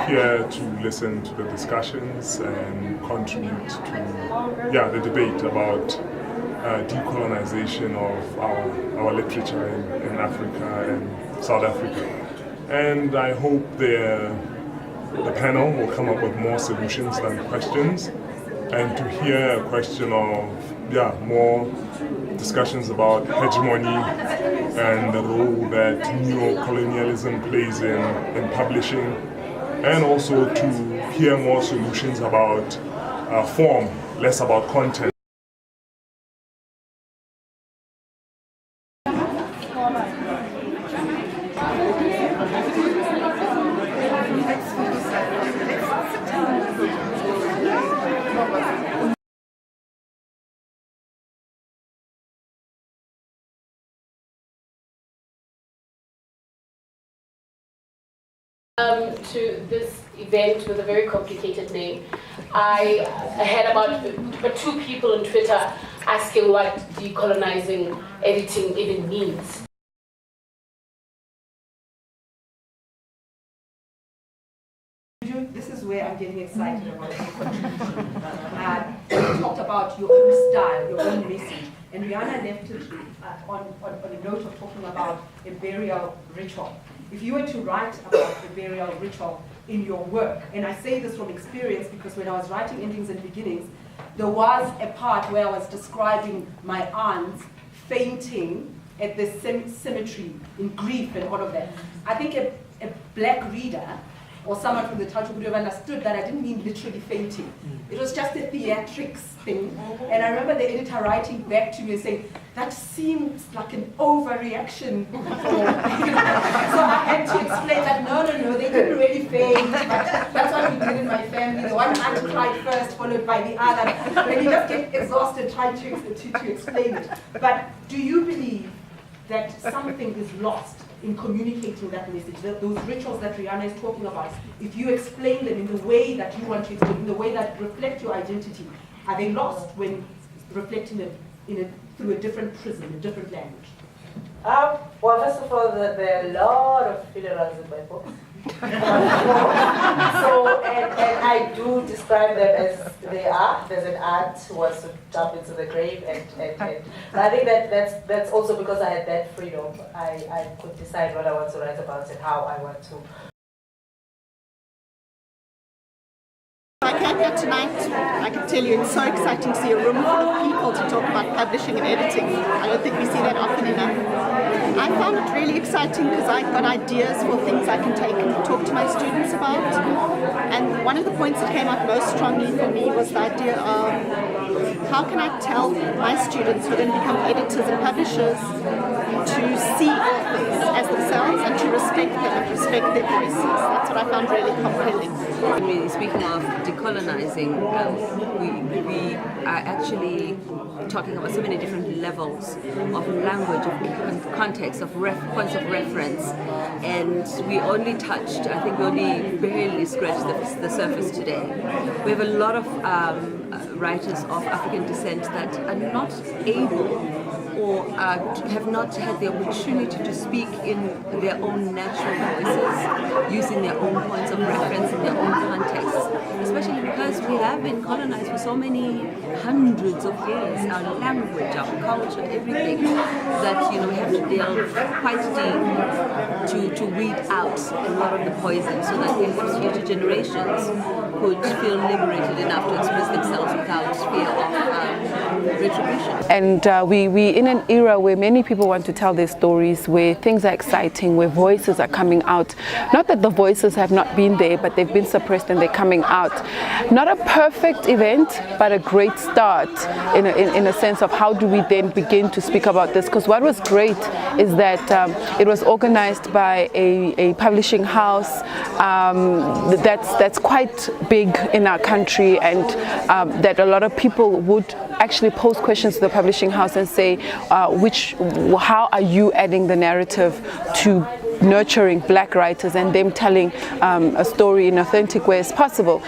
here to listen to the discussions and contribute to the debate about decolonization of our literature in Africa and South Africa. And I hope the panel will come up with more solutions than questions, and to hear a question of more discussions about hegemony and the role that neo-colonialism plays in publishing, and also to hear more solutions about form, less about content. To this event with a very complicated name. I had about 2 people on Twitter asking what decolonizing editing even means. This is where I'm getting excited about your contribution. You talked about your own style, your own message, and Rihanna left it on a note of talking about a burial ritual. If you were to write about a burial ritual in your work, and I say this from experience because when I was writing Endings and Beginnings, there was a part where I was describing my aunt fainting at the cemetery in grief and all of that. I think a black reader or someone from the culture would have understood that I didn't mean literally fainting. It was just a theatrics thing. And I remember the editor writing back to me and saying, that seems like an overreaction. So I had to explain that, no, they didn't really faint. That's what we did in my family. The one aunt cried first, followed by the other. When you just get exhausted trying to explain it. But do you believe that something is lost in communicating that message, those rituals that Rihanna is talking about? If you explain them in the way that you want to explain, in the way that reflect your identity, are they lost when reflecting them through a different prism, a different language? Well, first of all, there are a lot of funerals in my book. And I do describe them as they are. There's an aunt who wants to jump into the grave, and I think that's also because I had that freedom. I could decide what I want to write about and how I want to. I came here tonight, I can tell you it's so exciting to see a room full of people to talk about publishing and editing. I don't think we see that often enough. I found it really exciting because I got ideas for things I can take and talk to my students about. And one of the points that came out most strongly for me was the idea of how can I tell my students who then become editors and publishers to see authors as themselves and to respect them and respect their voices. That's what I found really compelling. Speaking of decolonizing, we are actually talking about so many different levels of language, of context, of points of reference, and we only touched, I think we only barely scratched the surface today. We have a lot of writers of African descent that are not able or have not had the opportunity to speak in their own natural voices, using their own points of reference in their own contexts, especially because we have been colonized for so many hundreds of years. Our language, our culture, everything, that we have to delve quite deep to weed out a lot of the poison so that perhaps future generations could feel liberated enough to express themselves without fear of retribution. And we in an era where many people want to tell their stories, where things are exciting, where voices are coming out. Not that the voices have not been there, but they've been suppressed and they're coming out. Not a perfect event, but a great start in a sense of how do we then begin to speak about this. Because what was great is that it was organized by a publishing house that's quite big in our country, and that a lot of people would actually pose questions to the publishing house and say, how are you adding the narrative to nurturing black writers and them telling a story in authentic way as possible.